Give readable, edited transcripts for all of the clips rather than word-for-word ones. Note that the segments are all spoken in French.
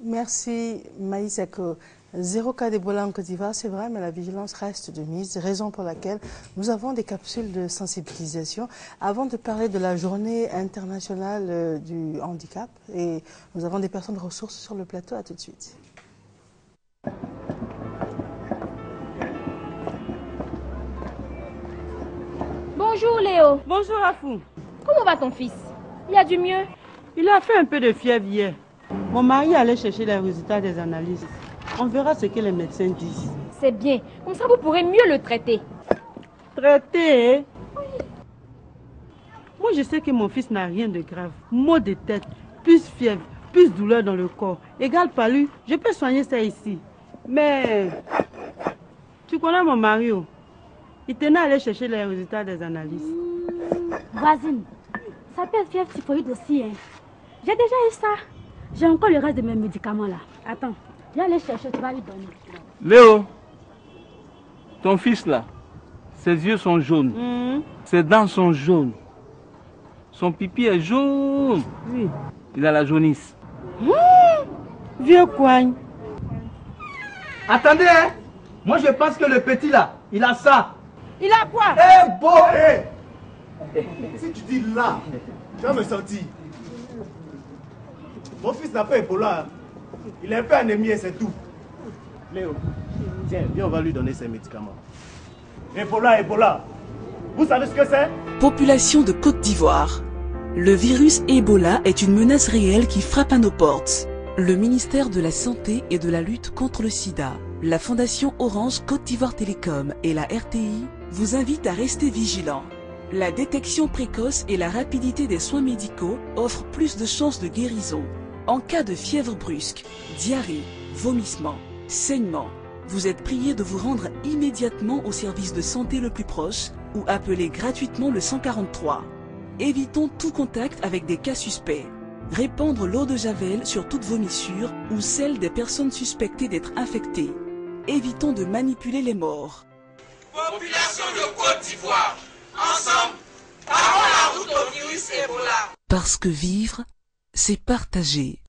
Merci Maïsako. 0 cas d'Ebola en Côte d'Ivoire, c'est vrai, mais la vigilance reste de mise, raison pour laquelle nous avons des capsules de sensibilisation. Avant de parler de la journée internationale du handicap, et nous avons des personnes ressources sur le plateau, à tout de suite. Bonjour Léo. Bonjour Afou. Comment va ton fils? Il y a du mieux? Il a fait un peu de fièvre hier. Mon mari allait chercher les résultats des analyses. On verra ce que les médecins disent. C'est bien. Comme ça, vous pourrez mieux le traiter. Traiter? Oui. Moi, je sais que mon fils n'a rien de grave. Maux de tête, plus fièvre, plus douleur dans le corps. Égal palu, je peux soigner ça ici. Mais, tu connais mon mari? Il tenait à aller chercher les résultats des analyses. Voisine, ça peut être fièvre typhoïde aussi. Hein. J'ai déjà eu ça. J'ai encore le reste de mes médicaments là. Attends, viens aller chercher, tu vas lui donner. Léo, ton fils là, ses yeux sont jaunes. Ses dents sont jaunes. Son pipi est jaune. Oui. Il a la jaunisse. Vieux coigne. Attendez, hein. Moi je pense que le petit là, il a ça. Il a quoi? Si tu dis là, tu vas me sentir. Mon fils n'a pas Ebola. Il est un peu anémie et c'est tout. Léo, tiens, viens, on va lui donner ses médicaments. Ebola. Vous savez ce que c'est? Population de Côte d'Ivoire. Le virus Ebola est une menace réelle qui frappe à nos portes. Le ministère de la Santé et de la lutte contre le sida, la Fondation Orange Côte d'Ivoire Télécom et la RTI vous invitent à rester vigilants. La détection précoce et la rapidité des soins médicaux offrent plus de chances de guérison. En cas de fièvre brusque, diarrhée, vomissement, saignement, vous êtes prié de vous rendre immédiatement au service de santé le plus proche ou appeler gratuitement le 143. Évitons tout contact avec des cas suspects. Répandre l'eau de Javel sur toutes vomissures ou celle des personnes suspectées d'être infectées. Évitons de manipuler les morts. Population de Côte d'Ivoire, ensemble, parons la route au virus Ebola. Parce que vivre, c'est partager.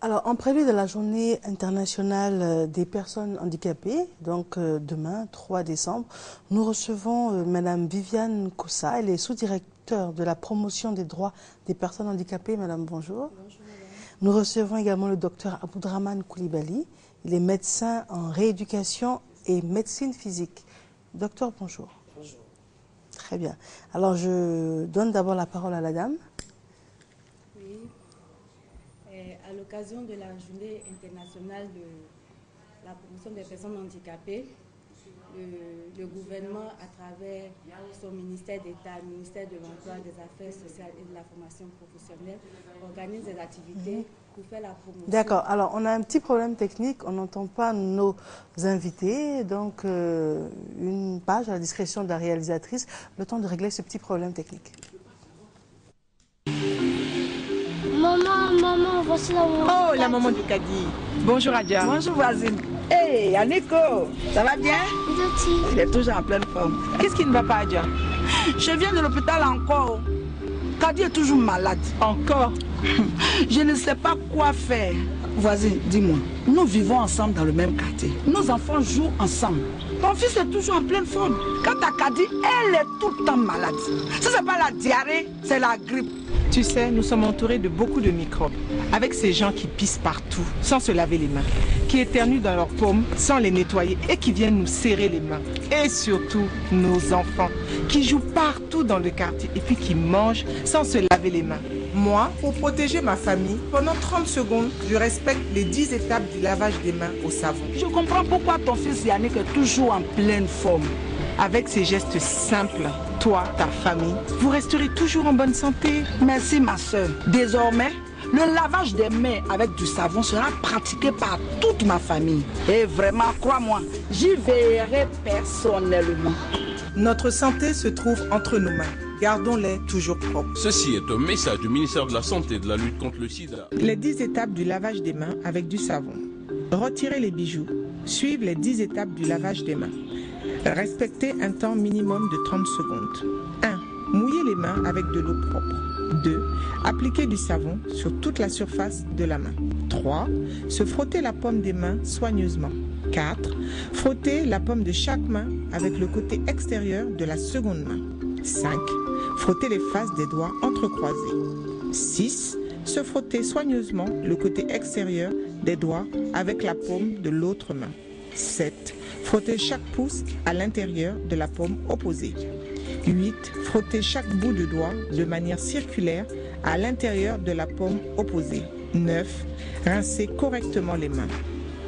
Alors, en prélude de la journée internationale des personnes handicapées, donc demain, 3 décembre, nous recevons Madame Viviane Koussa. Elle est sous-directeur de la promotion des droits des personnes handicapées. Madame, bonjour. Bonjour, madame. Nous recevons également le docteur Aboudraman Koulibaly. Il est médecin en rééducation et médecine physique. Docteur, bonjour. Bonjour. Très bien. Alors, je donne d'abord la parole à la dame. Oui. À l'occasion de la journée internationale de la promotion des personnes handicapées, le gouvernement, à travers son ministère d'État, le ministère de l'Emploi, des Affaires sociales et de la formation professionnelle, organise des activités pour faire la promotion. D'accord. Alors, on a un petit problème technique. On n'entend pas nos invités. Donc, une page à la discrétion de la réalisatrice. Le temps de régler ce petit problème technique. Maman, voici la maman. Oh, la maman du caddie. Bonjour Adja. Bonjour voisine. Hey, Aniko, ça va bien? Il est toujours en pleine forme. Qu'est-ce qui ne va pas, Adja? Je viens de l'hôpital encore. Kadi est toujours malade. Encore? Je ne sais pas quoi faire. Voisine, dis-moi, nous vivons ensemble dans le même quartier. Nos enfants jouent ensemble. Ton fils est toujours en pleine forme. Quand ta Kadi, elle est tout le temps malade. Ce n'est pas la diarrhée, c'est la grippe. Tu sais, nous sommes entourés de beaucoup de microbes. Avec ces gens qui pissent partout, sans se laver les mains, qui éternuent dans leurs paumes, sans les nettoyer et qui viennent nous serrer les mains. Et surtout, nos enfants, qui jouent partout dans le quartier et puis qui mangent sans se laver les mains. Moi, pour protéger ma famille, pendant 30 secondes, je respecte les 10 étapes du lavage des mains au savon. Je comprends pourquoi ton fils Yannick est toujours en pleine forme. Avec ces gestes simples, toi, ta famille, vous resterez toujours en bonne santé. Merci ma soeur. Désormais, le lavage des mains avec du savon sera pratiqué par toute ma famille. Et vraiment, crois-moi, j'y veillerai personnellement. Notre santé se trouve entre nos mains. Gardons-les toujours propres. Ceci est un message du ministère de la Santé et de la lutte contre le sida. Les 10 étapes du lavage des mains avec du savon. Retirez les bijoux. Suivez les 10 étapes du lavage des mains. Respectez un temps minimum de 30 secondes. 1. Mouillez les mains avec de l'eau propre. 2. Appliquer du savon sur toute la surface de la main. 3. Se frotter la paume des mains soigneusement. 4. Frotter la paume de chaque main avec le côté extérieur de la seconde main. 5. Frotter les faces des doigts entrecroisés. 6. Se frotter soigneusement le côté extérieur des doigts avec la paume de l'autre main. 7. Frotter chaque pouce à l'intérieur de la paume opposée. 8. Frotter chaque bout de doigt de manière circulaire à l'intérieur de la paume opposée. 9. Rincer correctement les mains.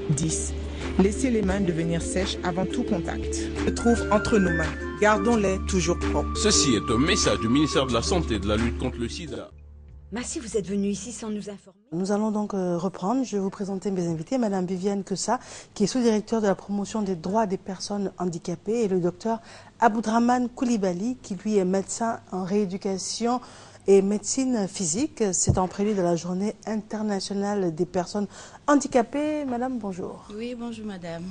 10. Laisser les mains devenir sèches avant tout contact. Se trouve entre nos mains. Gardons-les toujours propres. Ceci est un message du ministère de la Santé et de la lutte contre le sida. Merci, vous êtes venu ici sans nous informer. Nous allons donc reprendre. Je vais vous présenter mes invités. Madame Viviane Kossa, qui est sous-directeur de la promotion des droits des personnes handicapées, et le docteur Aboudraman Koulibaly, qui lui est médecin en rééducation et médecine physique. C'est en prélude de la journée internationale des personnes handicapées. Madame, bonjour. Oui, bonjour madame.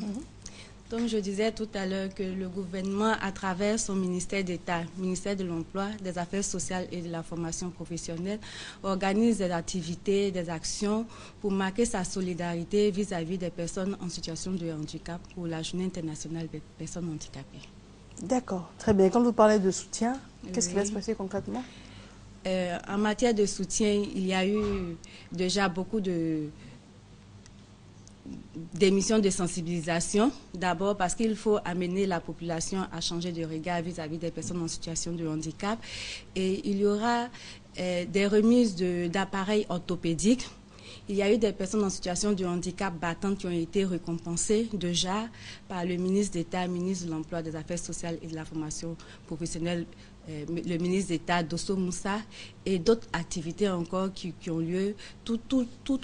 Donc je disais tout à l'heure que le gouvernement, à travers son ministère d'État, ministère de l'Emploi, des Affaires sociales et de la formation professionnelle, organise des activités, des actions pour marquer sa solidarité vis-à-vis des personnes en situation de handicap pour la journée internationale des personnes handicapées. D'accord, très bien. Quand vous parlez de soutien, qu'est-ce qui va se passer concrètement? En matière de soutien, il y a eu déjà beaucoup d'émissions de sensibilisation. D'abord parce qu'il faut amener la population à changer de regard vis-à-vis des personnes en situation de handicap. Et il y aura des remises d'appareils orthopédiques. Il y a eu des personnes en situation de handicap battantes qui ont été récompensées déjà par le ministre d'État, ministre de l'Emploi, des Affaires sociales et de la formation professionnelle, le ministre d'État Dosso Moussa, et d'autres activités encore qui ont lieu tout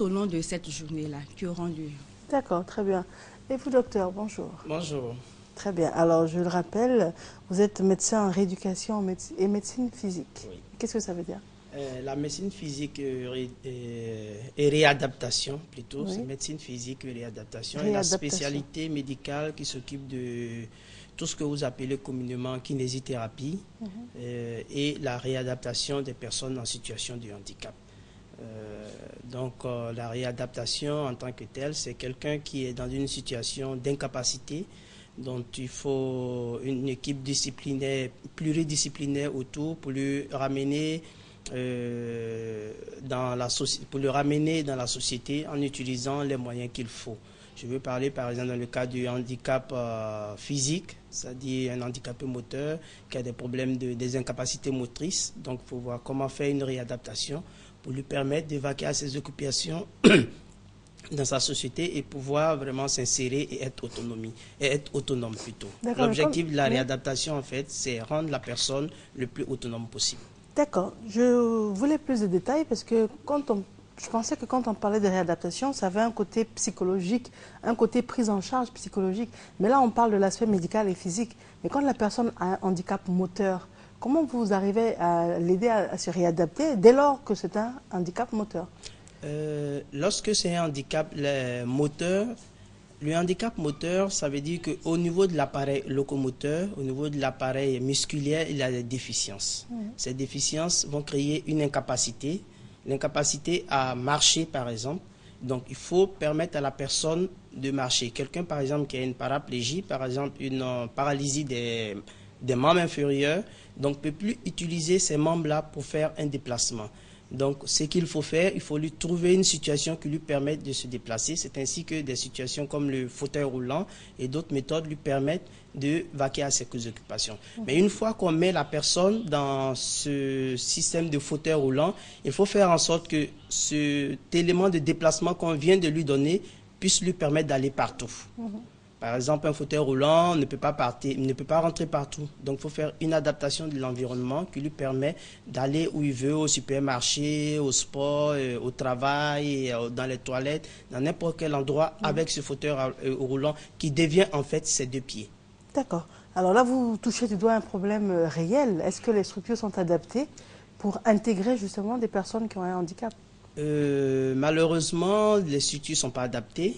au long de cette journée-là, qui auront lieu. D'accord, très bien. Et vous, docteur, bonjour. Bonjour. Très bien. Alors, je le rappelle, vous êtes médecin en rééducation et médecine physique. Oui. Qu'est-ce que ça veut dire? La médecine physique et réadaptation, plutôt. Oui. C'est médecine physique et réadaptation. Et la spécialité médicale qui s'occupe de tout ce que vous appelez communément kinésithérapie et la réadaptation des personnes en situation de handicap. Donc la réadaptation en tant que telle, c'est quelqu'un qui est dans une situation d'incapacité, dont il faut une équipe disciplinaire, pluridisciplinaire autour pour le ramener dans la société en utilisant les moyens qu'il faut. Je veux parler par exemple dans le cas du handicap physique, c'est-à-dire un handicapé moteur qui a des problèmes des incapacités motrices. Donc il faut voir comment faire une réadaptation pour lui permettre d'évacuer à ses occupations dans sa société et pouvoir vraiment s'insérer et être autonome plutôt. L'objectif de la réadaptation en fait, c'est rendre la personne le plus autonome possible. D'accord. Je voulais plus de détails parce que je pensais que quand on parlait de réadaptation, ça avait un côté psychologique, un côté prise en charge psychologique. Mais là, on parle de l'aspect médical et physique. Mais quand la personne a un handicap moteur, comment vous arrivez à l'aider à se réadapter dès lors que c'est un handicap moteur? Lorsque c'est un handicap moteur, le handicap moteur, ça veut dire qu'au niveau de l'appareil locomoteur, au niveau de l'appareil musculaire, il y a des déficiences. Ces déficiences vont créer une incapacité, l'incapacité à marcher par exemple. Donc il faut permettre à la personne de marcher. Quelqu'un par exemple qui a une paraplégie, par exemple une paralysie des membres inférieurs, donc ne peut plus utiliser ces membres-là pour faire un déplacement. Donc, ce qu'il faut faire, il faut lui trouver une situation qui lui permette de se déplacer. C'est ainsi que des situations comme le fauteuil roulant et d'autres méthodes lui permettent de vaquer à ses occupations. Mais une fois qu'on met la personne dans ce système de fauteuil roulant, il faut faire en sorte que cet élément de déplacement qu'on vient de lui donner puisse lui permettre d'aller partout. Par exemple, un fauteuil roulant ne peut pas rentrer partout. Donc, il faut faire une adaptation de l'environnement qui lui permet d'aller où il veut, au supermarché, au sport, au travail, dans les toilettes, dans n'importe quel endroit avec ce fauteuil roulant qui devient en fait ses deux pieds. D'accord. Alors là, vous touchez du doigt un problème réel. Est-ce que les structures sont adaptées pour intégrer justement des personnes qui ont un handicap? Malheureusement, les structures ne sont pas adaptées.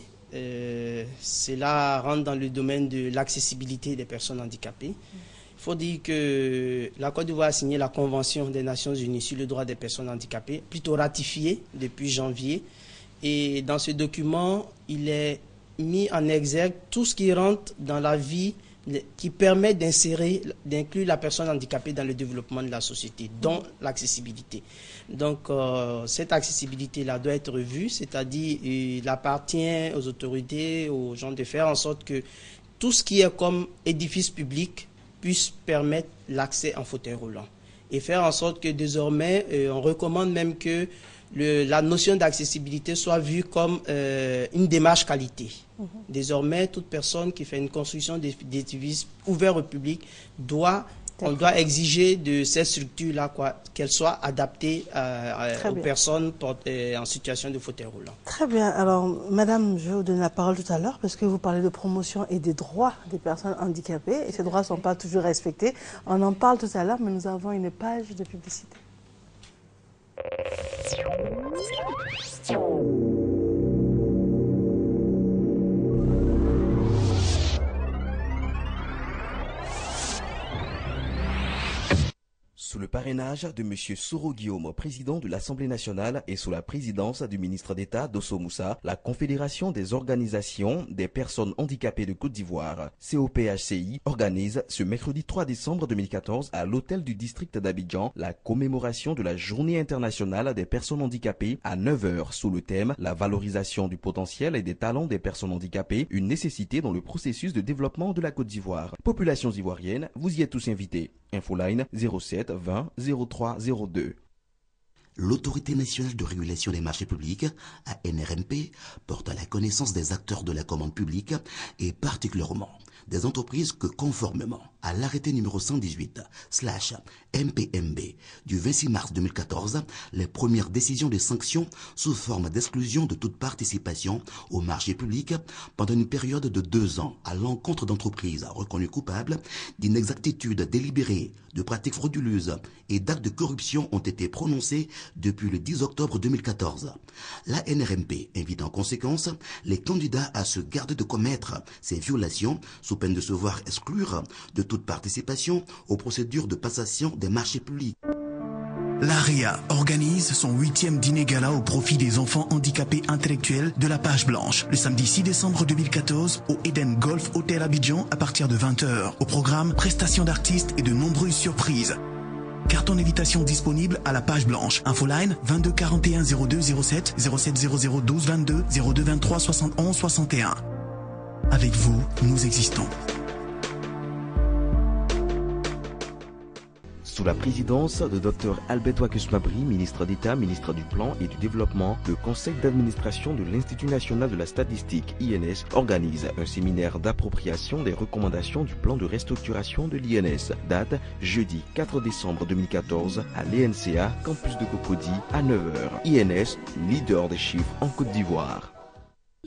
Cela rentre dans le domaine de l'accessibilité des personnes handicapées. Il faut dire que la Côte d'Ivoire a signé la Convention des Nations Unies sur le droit des personnes handicapées, plutôt ratifiée depuis janvier. Et dans ce document, il est mis en exergue tout ce qui rentre dans la vie, qui permet d'inclure la personne handicapée dans le développement de la société, dont l'accessibilité. Donc, cette accessibilité-là doit être revue, c'est-à-dire il appartient aux autorités, aux gens de faire en sorte que tout ce qui est comme édifice public puisse permettre l'accès en fauteuil roulant. Et faire en sorte que désormais, on recommande même que la notion d'accessibilité soit vue comme une démarche qualité. Désormais, toute personne qui fait une construction d'édifices ouverts au public on doit exiger de ces structures-là qu'elles soient adaptées aux personnes en situation de fauteuil roulant. Très bien. Alors, madame, je vais vous donner la parole tout à l'heure parce que vous parlez de promotion et des droits des personnes handicapées et ces droits ne sont pas toujours respectés. On en parle tout à l'heure, mais nous avons une page de publicité. Sous le parrainage de M. Soro Guillaume, président de l'Assemblée nationale, et sous la présidence du ministre d'État Dosso Moussa, la Confédération des organisations des personnes handicapées de Côte d'Ivoire, COPHCI, organise ce mercredi 3 décembre 2014 à l'hôtel du district d'Abidjan la commémoration de la Journée internationale des personnes handicapées à 9h sous le thème « La valorisation du potentiel et des talents des personnes handicapées, une nécessité dans le processus de développement de la Côte d'Ivoire ». Populations ivoiriennes, vous y êtes tous invités. Infoline 07 20 03 02. L'Autorité nationale de régulation des marchés publics, ANRMP, porte à la connaissance des acteurs de la commande publique et particulièrement des entreprises que, conformément à l'arrêté numéro 118/MPMB du 26 mars 2014, les premières décisions de sanctions sous forme d'exclusion de toute participation au marché public pendant une période de 2 ans à l'encontre d'entreprises reconnues coupables d'inexactitudes délibérées, de pratiques frauduleuses et d'actes de corruption ont été prononcées depuis le 10 octobre 2014. La NRMP invite en conséquence les candidats à se garder de commettre ces violations sous peine de se voir exclure de toute participation aux procédures de passation des marchés publics. L'AREA organise son 8e dîner gala au profit des enfants handicapés intellectuels de la Page Blanche le samedi 6 décembre 2014 au Eden Golf Hotel Abidjan à partir de 20h. Au programme, prestations d'artistes et de nombreuses surprises. Carton d'invitation disponible à la Page Blanche. Infoline 22 41 02 07 07 00 12 22 02 23 71 61. Avec vous, nous existons. Sous la présidence de Dr Albert Ouakusmabri, ministre d'État, ministre du Plan et du Développement, le conseil d'administration de l'Institut national de la statistique, INS, organise un séminaire d'appropriation des recommandations du plan de restructuration de l'INS. Date jeudi 4 décembre 2014 à l'ENCA, campus de Cocody, à 9h. INS, leader des chiffres en Côte d'Ivoire.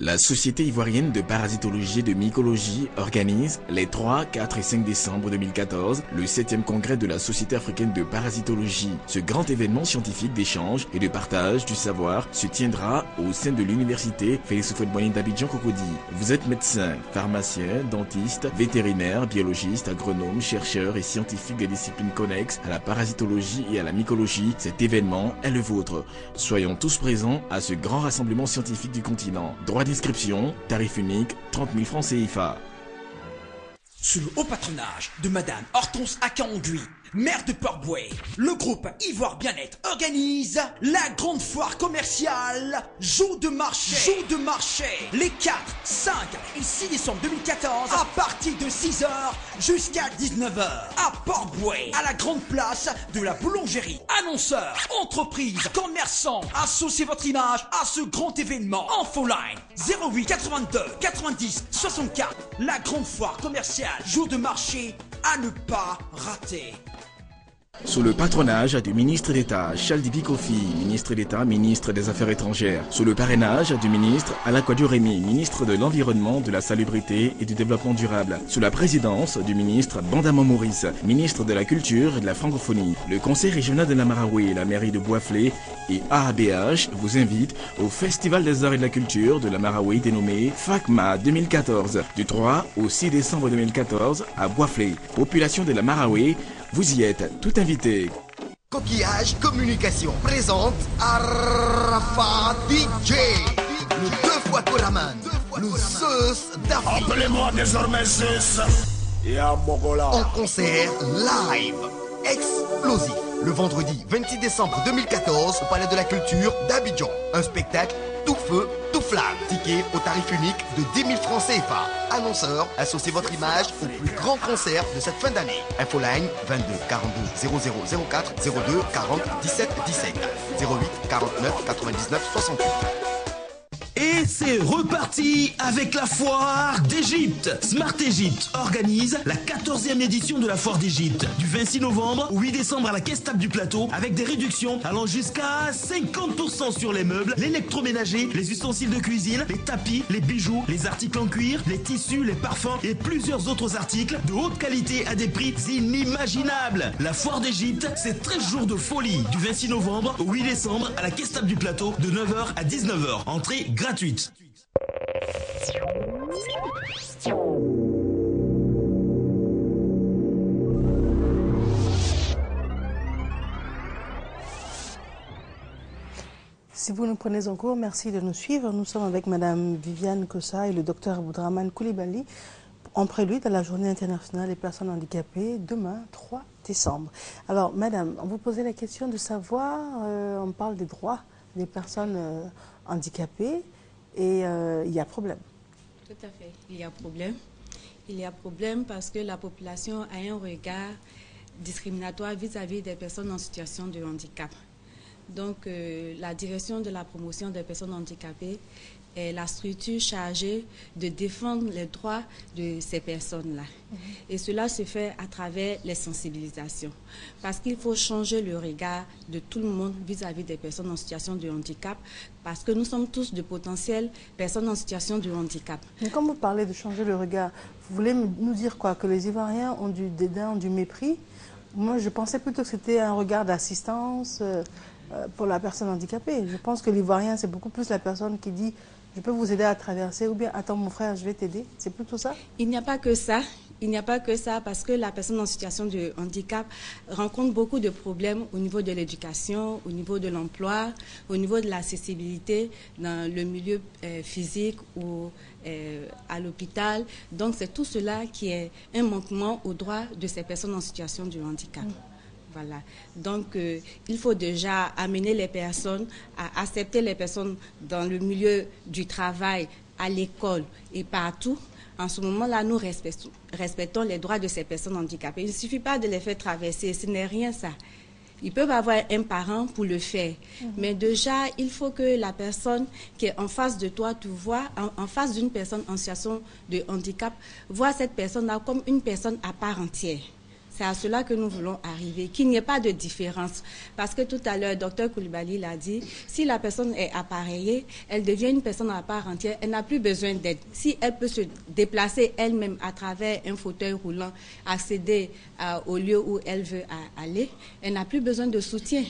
La Société ivoirienne de parasitologie et de mycologie organise les 3, 4 et 5 décembre 2014 le 7e congrès de la Société africaine de parasitologie. Ce grand événement scientifique d'échange et de partage du savoir se tiendra au sein de l'université Félix Houphouët-Boigny d'Abidjan Cocody. Vous êtes médecin, pharmacien, dentiste, vétérinaire, biologiste, agronome, chercheur et scientifique des disciplines connexes à la parasitologie et à la mycologie. Cet événement est le vôtre. Soyons tous présents à ce grand rassemblement scientifique du continent. Droit d'inscription, tarif unique, 30 000 francs CFA. Sous le haut patronage de Madame Hortense Akangui, maire de Port-Bouët, le groupe Ivoire Bien-être organise la grande foire commerciale Jour de marché. Jour de marché les 4, 5 et 6 décembre 2014 à partir de 6h jusqu'à 19h à Port-Bouët, à la grande place de la boulangerie. Annonceurs, entreprises, commerçants, associez votre image à ce grand événement. Infoline 08 82 90 64. La grande foire commerciale Jour de marché à ne pas rater. Sous le patronage du ministre d'État Charles Dibi Kofi, ministre d'État, ministre des Affaires étrangères. Sous le parrainage du ministre Alakwadjo Rémy, ministre de l'Environnement, de la Salubrité et du Développement durable. Sous la présidence du ministre Bandama Maurice, ministre de la Culture et de la Francophonie. Le Conseil régional de la Marawi, la mairie de Boisflé et AABH vous invitent au Festival des Arts et de la Culture de la Marawi dénommé FACMA 2014 du 3 au 6 décembre 2014 à Boisflé. Population de la Marawi, vous y êtes tout invité. Coquillage Communication présente Arafat DJ, le 2 fois Koraman, le Zeus d'Afrique. Appelez-moi désormais Zeus. Et à Mogola. En concert live, explosif. Le vendredi 26 décembre 2014 au Palais de la Culture d'Abidjan. Un spectacle tout feu, tout flamme. Ticket au tarif unique de 10 000 francs CFA. Annonceur, associez votre image au plus grand concert de cette fin d'année. Infoline 22 42 0004 02 40 17 17 08 49 99 68. Et c'est reparti avec la foire d'Égypte. Smart Égypte organise la 14e édition de la foire d'Égypte du 26 novembre au 8 décembre à la Caisse Table du Plateau avec des réductions allant jusqu'à 50% sur les meubles, l'électroménager, les ustensiles de cuisine, les tapis, les bijoux, les articles en cuir, les tissus, les parfums et plusieurs autres articles de haute qualité à des prix inimaginables. La foire d'Égypte, c'est 13 jours de folie du 26 novembre au 8 décembre à la Caisse Table du Plateau de 9h à 19h. Entrée gratuite. Si vous nous prenez en cours, merci de nous suivre. Nous sommes avec Madame Viviane Kossa et le docteur Aboudraman Koulibaly en prélude à la Journée internationale des personnes handicapées, demain, 3 décembre. Alors, Madame, on vous posait la question de savoir, on parle des droits des personnes handicapées et il y a problème. Tout à fait, il y a problème. Il y a problème parce que la population a un regard discriminatoire vis-à-vis des personnes en situation de handicap. Donc, la direction de la promotion des personnes handicapées est la structure chargée de défendre les droits de ces personnes-là. Et cela se fait à travers les sensibilisations. Parce qu'il faut changer le regard de tout le monde vis-à-vis des personnes en situation de handicap, parce que nous sommes tous de potentielles personnes en situation de handicap. Mais quand vous parlez de changer le regard, vous voulez nous dire quoi? Que les Ivoiriens ont du dédain, ont du mépris? Moi, je pensais plutôt que c'était un regard d'assistance pour la personne handicapée. Je pense que l'Ivoirien, c'est beaucoup plus la personne qui dit « je peux vous aider à traverser » ou bien « attends mon frère, je vais t'aider ». C'est plutôt ça? Il n'y a pas que ça. Il n'y a pas que ça parce que la personne en situation de handicap rencontre beaucoup de problèmes au niveau de l'éducation, au niveau de l'emploi, au niveau de l'accessibilité dans le milieu physique ou à l'hôpital. Donc c'est tout cela qui est un manquement aux droits de ces personnes en situation de handicap. Voilà. Donc, il faut déjà amener les personnes à accepter les personnes dans le milieu du travail, à l'école et partout. En ce moment-là, nous respectons les droits de ces personnes handicapées. Il ne suffit pas de les faire traverser, ce n'est rien ça. Ils peuvent avoir un parent pour le faire. Mais déjà, il faut que la personne qui est en face de toi, tu vois, en face d'une personne en situation de handicap, voit cette personne-là comme une personne à part entière. C'est à cela que nous voulons arriver, qu'il n'y ait pas de différence. Parce que tout à l'heure, Dr Koulibaly l'a dit, si la personne est appareillée, elle devient une personne à part entière, elle n'a plus besoin d'aide. Si elle peut se déplacer elle-même à travers un fauteuil roulant, accéder au lieu où elle veut aller, elle n'a plus besoin de soutien.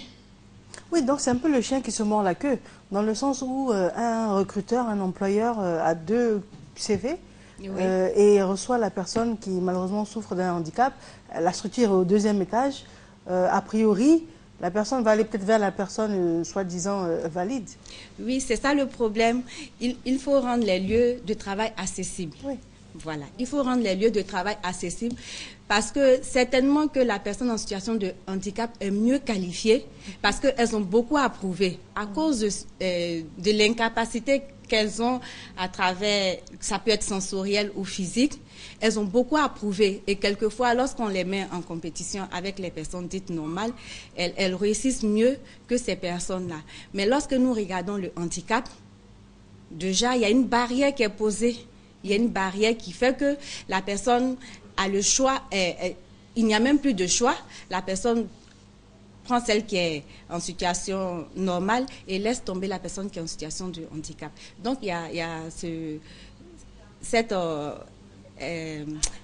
Oui, donc c'est un peu le chien qui se mord la queue, dans le sens où un recruteur, un employeur a 2 CV, oui. Et reçoit la personne qui malheureusement souffre d'un handicap. La structure est au 2e étage. A priori, la personne va aller peut-être vers la personne soi-disant valide. Oui, c'est ça le problème. Il faut rendre les lieux de travail accessibles. Oui. Voilà, il faut rendre les lieux de travail accessibles parce que certainement que la personne en situation de handicap est mieux qualifiée parce qu'elles ont beaucoup à prouver à cause de l'incapacité qu'elles ont à travers, ça peut être sensoriel ou physique, elles ont beaucoup à prouver et quelquefois lorsqu'on les met en compétition avec les personnes dites normales, elles réussissent mieux que ces personnes-là. Mais lorsque nous regardons le handicap, déjà il y a une barrière qui est posée. Il y a une barrière qui fait que la personne a le choix, il n'y a même plus de choix. La personne prend celle qui est en situation normale et laisse tomber la personne qui est en situation de handicap. Donc, il y a cette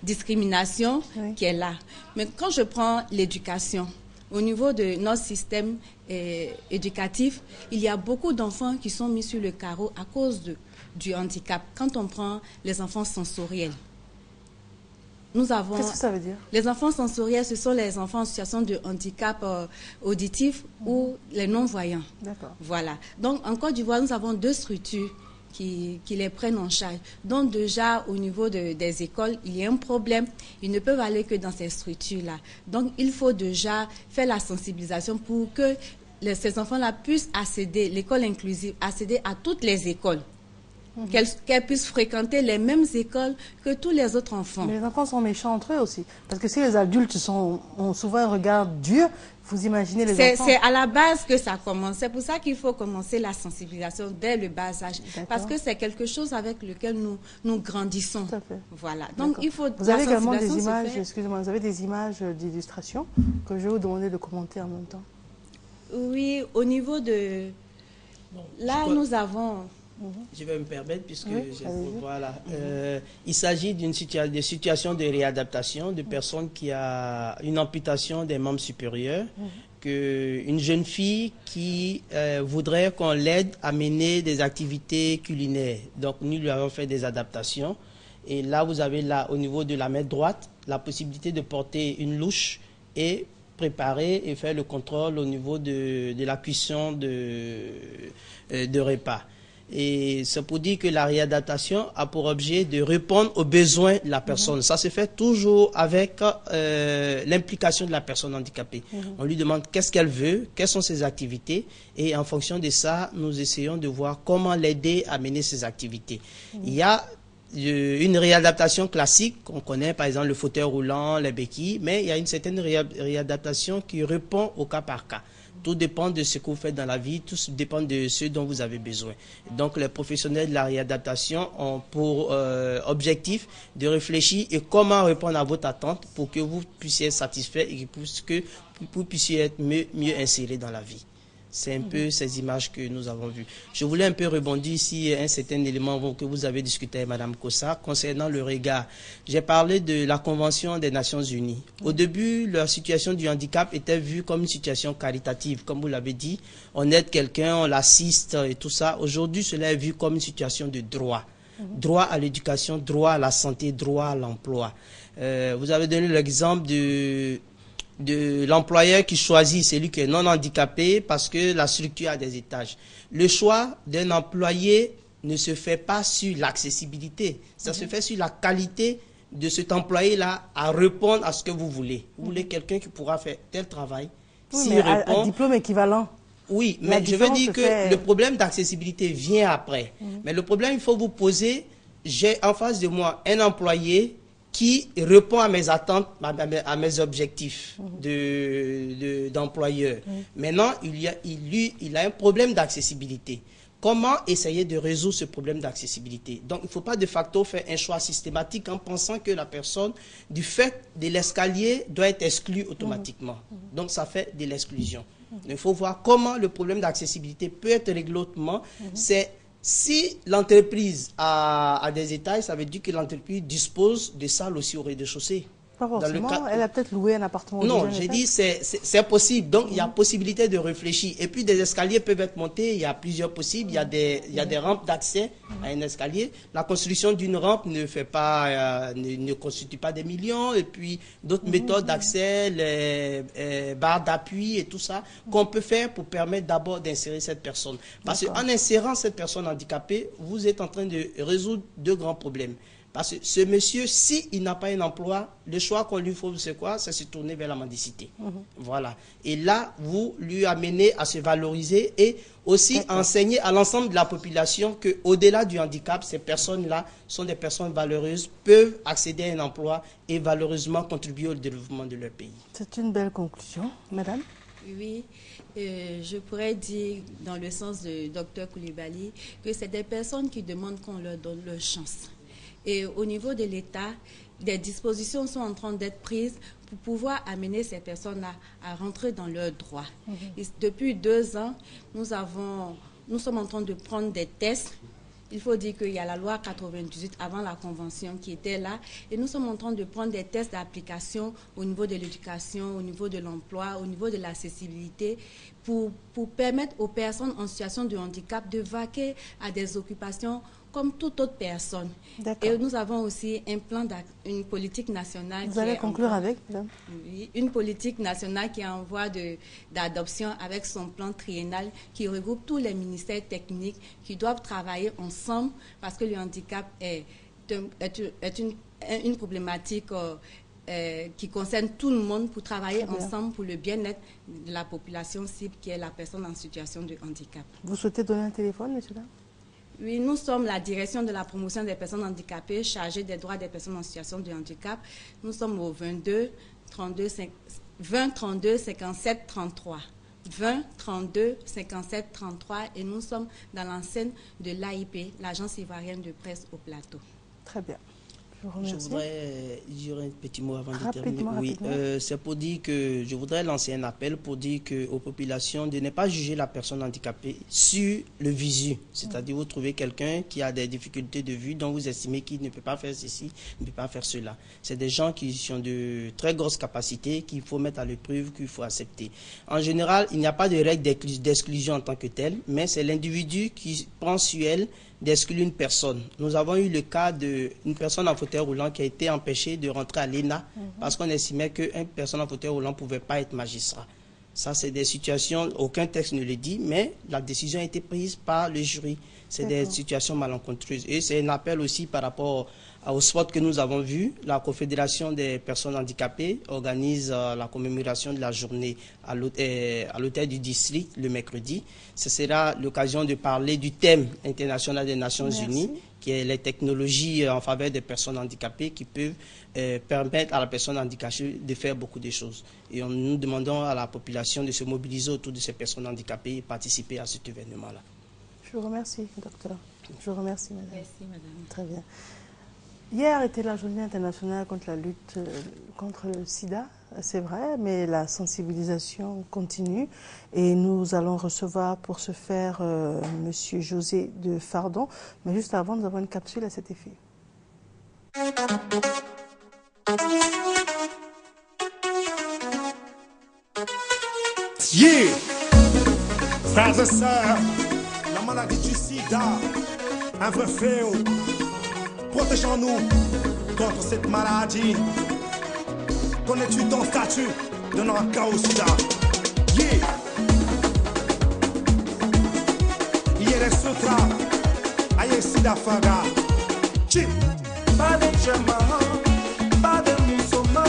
discrimination qui est là. Mais quand je prends l'éducation, au niveau de notre système éducatif, il y a beaucoup d'enfants qui sont mis sur le carreau à cause du handicap. Quand on prend les enfants sensoriels, nous avons... Qu'est-ce que ça veut dire? Les enfants sensoriels, ce sont les enfants en situation de handicap auditif ou les non-voyants. D'accord. Voilà. Donc, en Côte d'Ivoire, nous avons 2 structures qui les prennent en charge. Donc, déjà, au niveau des écoles, il y a un problème. Ils ne peuvent aller que dans ces structures-là. Donc, il faut déjà faire la sensibilisation pour que ces enfants-là puissent accéder, l'école inclusive, accéder à toutes les écoles. Qu'elles puissent fréquenter les mêmes écoles que tous les autres enfants. Mais les enfants sont méchants entre eux aussi. Parce que si les adultes ont souvent un regard dur, vous imaginez les enfants. C'est à la base que ça commence. C'est pour ça qu'il faut commencer la sensibilisation dès le bas âge. Parce que c'est quelque chose avec lequel nous grandissons. Tout à fait. Voilà. Donc il faut... Vous avez également des images, excusez-moi, vous avez des images d'illustration que je vais vous demander de commenter en même temps. Oui, au niveau de... Là, nous avons... Je vais me permettre puisque voilà, il s'agit d'une situation de réadaptation de personnes qui a une amputation des membres supérieurs, une jeune fille qui voudrait qu'on l'aide à mener des activités culinaires. Donc nous lui avons fait des adaptations et là vous avez là au niveau de la main droite la possibilité de porter une louche et préparer et faire le contrôle au niveau de la cuisson de repas. Et c'est pour dire que la réadaptation a pour objet de répondre aux besoins de la personne. Ça se fait toujours avec l'implication de la personne handicapée. On lui demande qu'est-ce qu'elle veut, quelles sont ses activités, et en fonction de ça, nous essayons de voir comment l'aider à mener ses activités. Il y a une réadaptation classique, qu'on connaît par exemple le fauteuil roulant, les béquilles, mais il y a une certaine réadaptation qui répond au cas par cas. Tout dépend de ce que vous faites dans la vie, tout dépend de ce dont vous avez besoin. Donc les professionnels de la réadaptation ont pour objectif de réfléchir et comment répondre à votre attente pour que vous puissiez être satisfait et que vous puissiez être mieux inséré dans la vie. C'est un peu ces images que nous avons vues. Je voulais un peu rebondir ici un certain élément que vous avez discuté avec Mme Kossa concernant le regard. J'ai parlé de la Convention des Nations Unies. Au début, la situation du handicap était vue comme une situation caritative, comme vous l'avez dit. On aide quelqu'un, on l'assiste et tout ça. Aujourd'hui, cela est vu comme une situation de droit. Droit à l'éducation, droit à la santé, droit à l'emploi. Vous avez donné l'exemple de l'employeur qui choisit celui qui est non handicapé parce que la structure a des étages. Le choix d'un employé ne se fait pas sur l'accessibilité, ça se fait sur la qualité de cet employé-là à répondre à ce que vous voulez. Vous voulez quelqu'un qui pourra faire tel travail. Oui, mais à diplôme équivalent. Oui, mais je veux dire que le problème d'accessibilité vient après. Mais le problème, il faut vous poser, j'ai en face de moi un employé qui répond à mes attentes, à mes objectifs d'employeur. Maintenant, il a un problème d'accessibilité. Comment essayer de résoudre ce problème d'accessibilité? Donc, il ne faut pas de facto faire un choix systématique en pensant que la personne, du fait de l'escalier, doit être exclue automatiquement. Donc, ça fait de l'exclusion. Il faut voir comment le problème d'accessibilité peut être réglé autrement. C'est si l'entreprise a des étages, ça veut dire que l'entreprise dispose de salles aussi au rez-de-chaussée. Pas forcément, elle a peut-être loué un appartement. Non, j'ai dit c'est possible. Donc, il y a possibilité de réfléchir. Et puis, des escaliers peuvent être montés. Il y a plusieurs possibles. Il y a des rampes d'accès à un escalier. La construction d'une rampe ne constitue pas des millions. Et puis, d'autres méthodes d'accès, les barres d'appui et tout ça, qu'on peut faire pour permettre d'abord d'insérer cette personne. Parce qu'en insérant cette personne handicapée, vous êtes en train de résoudre 2 grands problèmes. Parce que ce monsieur, s'il n'a pas un emploi, le choix qu'on lui faut, c'est quoi? C'est se tourner vers la mendicité. Voilà. Et là, vous lui amenez à se valoriser et aussi enseigner à l'ensemble de la population qu'au-delà du handicap, ces personnes-là sont des personnes valeureuses, peuvent accéder à un emploi et valeureusement contribuer au développement de leur pays. C'est une belle conclusion. Madame? Oui, je pourrais dire, dans le sens de Dr Koulibaly, que c'est des personnes qui demandent qu'on leur donne leur chance. Et au niveau de l'État, des dispositions sont en train d'être prises pour pouvoir amener ces personnes à rentrer dans leurs droits. Depuis 2 ans, nous sommes en train de prendre des tests. Il faut dire qu'il y a la loi 98 avant la convention qui était là et nous sommes en train de prendre des tests d'application au niveau de l'éducation, au niveau de l'emploi, au niveau de l'accessibilité pour permettre aux personnes en situation de handicap de vaquer à des occupations comme toute autre personne. Et nous avons aussi un plan, une politique nationale. Vous allez conclure avec, madame? Oui, une politique nationale qui est en voie d'adoption avec son plan triennal qui regroupe tous les ministères techniques qui doivent travailler ensemble parce que le handicap est une problématique qui concerne tout le monde pour travailler ensemble pour le bien-être de la population cible qui est la personne en situation de handicap. Vous souhaitez donner un téléphone, monsieur? Oui, nous sommes la direction de la promotion des personnes handicapées chargée des droits des personnes en situation de handicap. Nous sommes au 20 32 57 33. 20 32 57 33 et nous sommes dans l'enceinte de l'AIP, l'Agence ivoirienne de presse au plateau. Très bien. Je voudrais dire un petit mot avant de terminer. Oui, c'est pour dire que je voudrais lancer un appel pour dire aux populations de ne pas juger la personne handicapée sur le visu. C'est-à-dire vous trouvez quelqu'un qui a des difficultés de vue dont vous estimez qu'il ne peut pas faire ceci, ne peut pas faire cela. C'est des gens qui ont de très grosses capacités qu'il faut mettre à l'épreuve, qu'il faut accepter. En général, il n'y a pas de règle d'exclusion en tant que telle, mais c'est l'individu qui prend sur elle d'exclure une personne. Nous avons eu le cas d'une personne en fauteuil roulant qui a été empêchée de rentrer à l'ENA parce qu'on estimait qu'une personne en fauteuil roulant ne pouvait pas être magistrat. Ça, c'est des situations, aucun texte ne le dit, mais la décision a été prise par le jury. C'est des situations malencontreuses. Et c'est un appel aussi par rapport au spot que nous avons vu. La Confédération des personnes handicapées organise la commémoration de la journée à l'hôtel du district le mercredi. Ce sera l'occasion de parler du thème international des Nations Unies, qui est les technologies en faveur des personnes handicapées qui peuvent permettre à la personne handicapée de faire beaucoup de choses. Et nous demandons à la population de se mobiliser autour de ces personnes handicapées et participer à cet événement-là. Je vous remercie, docteur. Je vous remercie, madame. Merci, madame. Très bien. Hier était la journée internationale contre la lutte contre le sida, c'est vrai, mais la sensibilisation continue et nous allons recevoir pour ce faire Monsieur José de Fardon. Mais juste avant, nous avons une capsule à cet effet. Yeah! Frères et sœurs, la maladie du sida, un vrai fléau. Protégeons-nous contre cette maladie. Connais-tu ton statut de non-cas au sida? Yeah! Yere sutra, aye sida faga. Chip! Pas de chama, pas de musoma,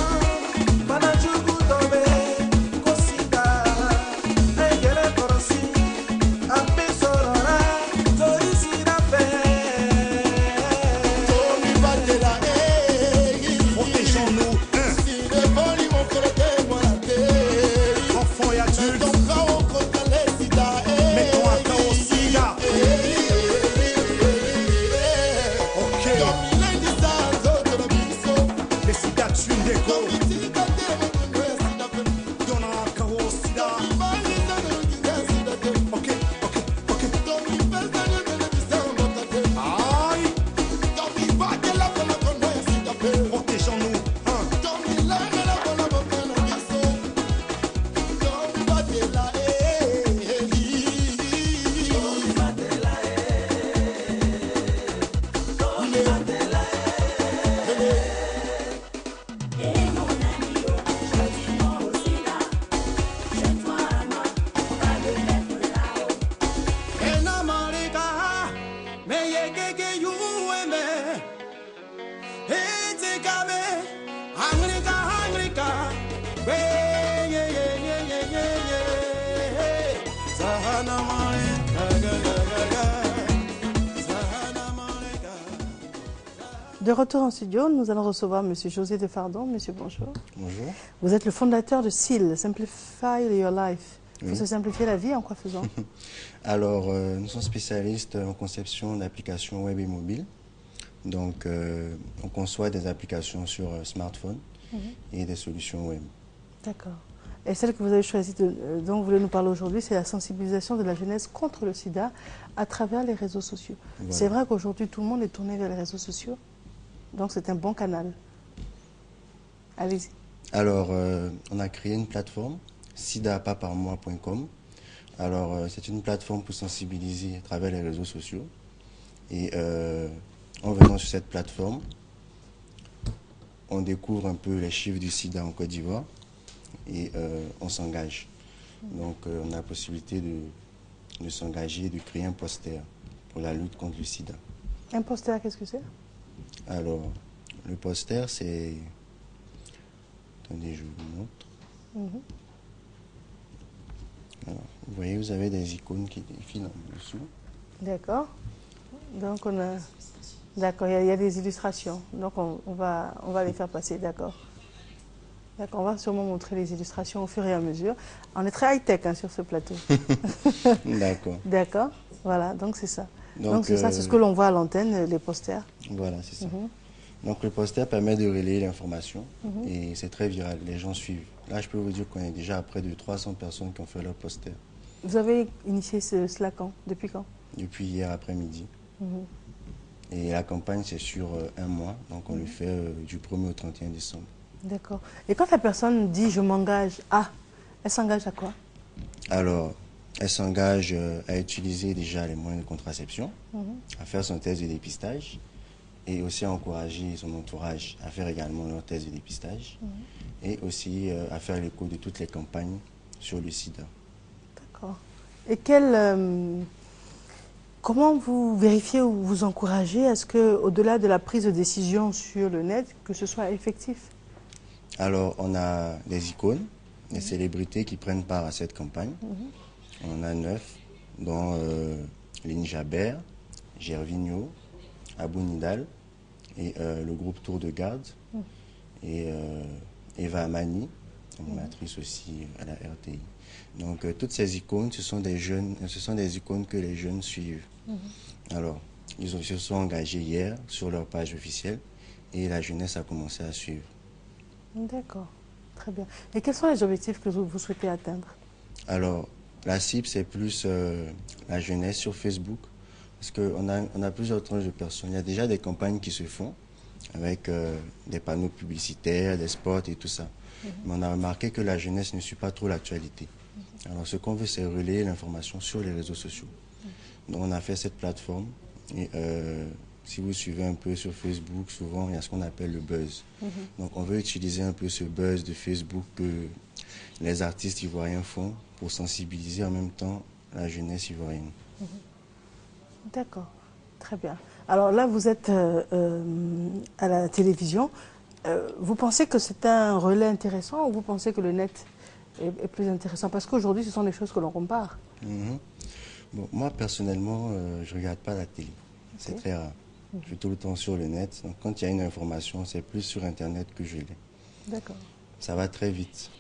pas de jugudobe. De retour en studio, nous allons recevoir Monsieur José de Fardon. Monsieur, bonjour. Bonjour. Vous êtes le fondateur de SIL, Simplify Your Life. Il faut se simplifier la vie, en quoi faisant? Alors, nous sommes spécialistes en conception d'applications web et mobile. Donc, on conçoit des applications sur smartphone et des solutions web. D'accord. Et celle que vous avez choisie, dont vous voulez nous parler aujourd'hui, c'est la sensibilisation de la jeunesse contre le sida à travers les réseaux sociaux. Voilà. C'est vrai qu'aujourd'hui, tout le monde est tourné vers les réseaux sociaux. Donc, c'est un bon canal. Allez-y. Alors, on a créé une plateforme, sidapaparmois.com. Alors, c'est une plateforme pour sensibiliser à travers les réseaux sociaux. Et en venant sur cette plateforme, on découvre un peu les chiffres du sida en Côte d'Ivoire et on s'engage. Donc, on a la possibilité de s'engager, de créer un poster pour la lutte contre le sida. Un poster, qu'est-ce que c'est? Alors, le poster, c'est... Attendez, je vous montre. Alors, vous voyez, vous avez des icônes qui défilent en dessous. D'accord. Donc, on a... D'accord, il y a des illustrations. Donc, on va les faire passer, d'accord. D'accord, on va sûrement montrer les illustrations au fur et à mesure. On est très high-tech sur ce plateau. D'accord. D'accord, voilà, donc c'est ça. Donc c'est ça, c'est ce que l'on voit à l'antenne, les posters. Voilà, c'est ça. Donc le poster permet de relayer l'information et c'est très viral, les gens suivent. Là, je peux vous dire qu'on est déjà à près de 300 personnes qui ont fait leur poster. Vous avez initié cela quand? Depuis quand? Depuis hier après-midi. Et la campagne, c'est sur un mois, donc on le fait du 1er au 31 décembre. D'accord. Et quand la personne dit « je m'engage à », elle s'engage à quoi? Alors, elle s'engage à utiliser déjà les moyens de contraception, à faire son test de dépistage et aussi à encourager son entourage à faire également leur test de dépistage et aussi à faire l'écho de toutes les campagnes sur le sida. D'accord. Et comment vous vérifiez ou vous encouragez à ce qu'au-delà de la prise de décision sur le net, que ce soit effectif? Alors, on a des icônes, des célébrités qui prennent part à cette campagne. On en a 9, dont Lynn Jabert, Gervinho, Abou Nidal et le groupe Tour de Garde et Eva Amani, animatrice aussi à la RTI. Donc, toutes ces icônes, ce sont des icônes que les jeunes suivent. Alors, ils se sont engagés hier sur leur page officielle et la jeunesse a commencé à suivre. D'accord, très bien. Et quels sont les objectifs que vous souhaitez atteindre? Alors, la cible, c'est plus la jeunesse sur Facebook, parce qu'on a plusieurs tranches de personnes. Il y a déjà des campagnes qui se font avec des panneaux publicitaires, des spots et tout ça. Mais on a remarqué que la jeunesse ne suit pas trop l'actualité. Alors, ce qu'on veut, c'est relayer l'information sur les réseaux sociaux. Donc, on a fait cette plateforme et si vous suivez un peu sur Facebook, souvent, il y a ce qu'on appelle le buzz. Donc, on veut utiliser un peu ce buzz de Facebook que les artistes ivoiriens font pour sensibiliser en même temps la jeunesse ivoirienne. D'accord, très bien. Alors là, vous êtes à la télévision. Vous pensez que c'est un relais intéressant ou vous pensez que le net est plus intéressant? Parce qu'aujourd'hui, ce sont des choses que l'on compare. Bon, moi, personnellement, je ne regarde pas la télé. C'est très rare. Je suis tout le temps sur le net. Donc, quand il y a une information, c'est plus sur Internet que je l'ai. D'accord. Ça va très vite.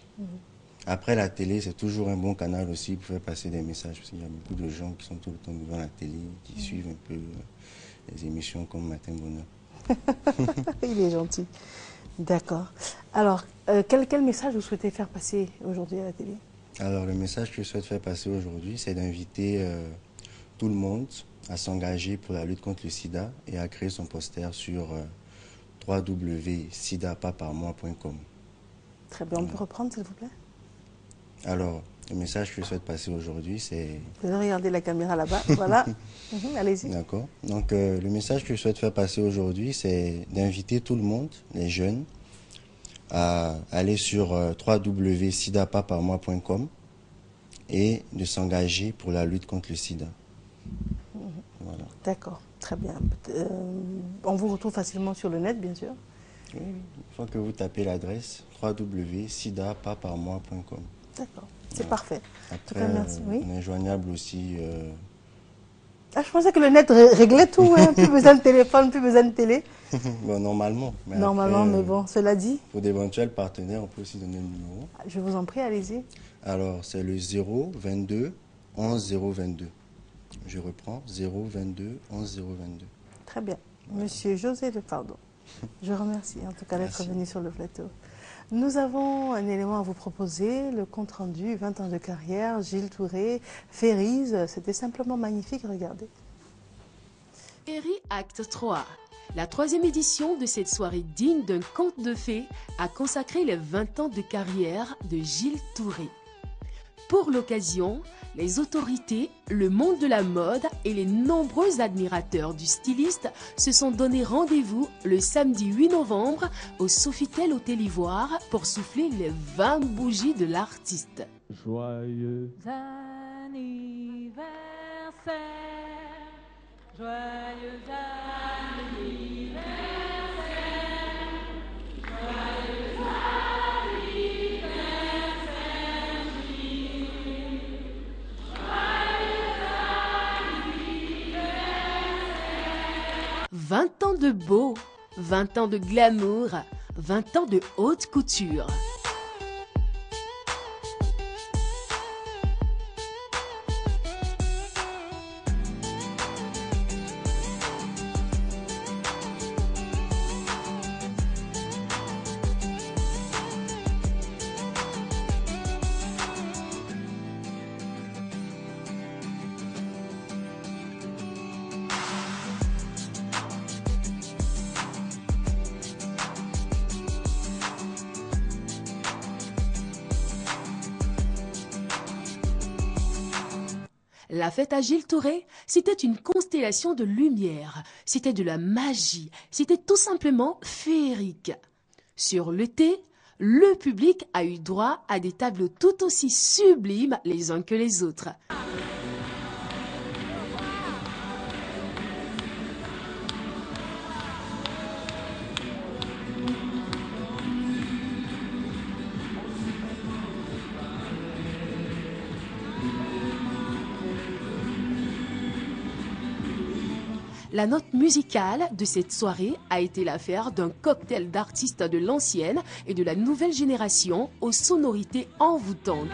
Après, la télé, c'est toujours un bon canal aussi pour faire passer des messages. Parce qu'il y a beaucoup de gens qui sont tout le temps devant la télé, qui suivent un peu les émissions comme Matin Bonheur. Il est gentil. D'accord. Alors, quel message vous souhaitez faire passer aujourd'hui à la télé? Alors, le message que je souhaite faire passer aujourd'hui, c'est d'inviter tout le monde à s'engager pour la lutte contre le sida et à créer son poster sur www.sidapaparmois.com. Très bien, on peut reprendre s'il vous plaît? Alors, le message que je souhaite passer aujourd'hui, c'est... Vous regardez la caméra là-bas, voilà. Allez-y. D'accord. Donc, le message que je souhaite faire passer aujourd'hui, c'est d'inviter tout le monde, les jeunes, à aller sur www.sidapaparmois.com et de s'engager pour la lutte contre le sida. Voilà. D'accord, très bien. On vous retrouve facilement sur le net, bien sûr. Oui, une fois que vous tapez l'adresse www.sidapaparmois.com. D'accord, c'est parfait. Après, cas, merci. Oui. On est joignable aussi. Ah, je pensais que le net réglait tout, hein. Plus besoin de téléphone, plus besoin de télé. Bon, normalement. Mais normalement, après, mais bon, cela dit. Pour d'éventuels partenaires, on peut aussi donner le numéro. Je vous en prie, allez-y. Alors, c'est le 022 11 022. Je reprends, 022 11 022. Très bien. Monsieur José de Pardon. Je remercie en tout cas d'être Merci. venu sur le plateau. Nous avons un élément à vous proposer, le compte-rendu, 20 ans de carrière, Gilles Touré, Férise, c'était simplement magnifique, regardez. Féerie Acte 3. La 3e édition de cette soirée digne d'un conte de fées a consacré les 20 ans de carrière de Gilles Touré. Pour l'occasion, les autorités, le monde de la mode et les nombreux admirateurs du styliste se sont donné rendez-vous le samedi 8 novembre au Sofitel Hôtel Ivoire pour souffler les 20 bougies de l'artiste. Joyeux anniversaire, joyeux anniversaire, joyeux anniversaire, 20 ans de beau, 20 ans de glamour, 20 ans de haute couture. La fête à Gilles Touré, c'était une constellation de lumière, c'était de la magie, c'était tout simplement féerique. Sur le thé, le public a eu droit à des tableaux tout aussi sublimes les uns que les autres. La note musicale de cette soirée a été l'affaire d'un cocktail d'artistes de l'ancienne et de la nouvelle génération aux sonorités envoûtantes.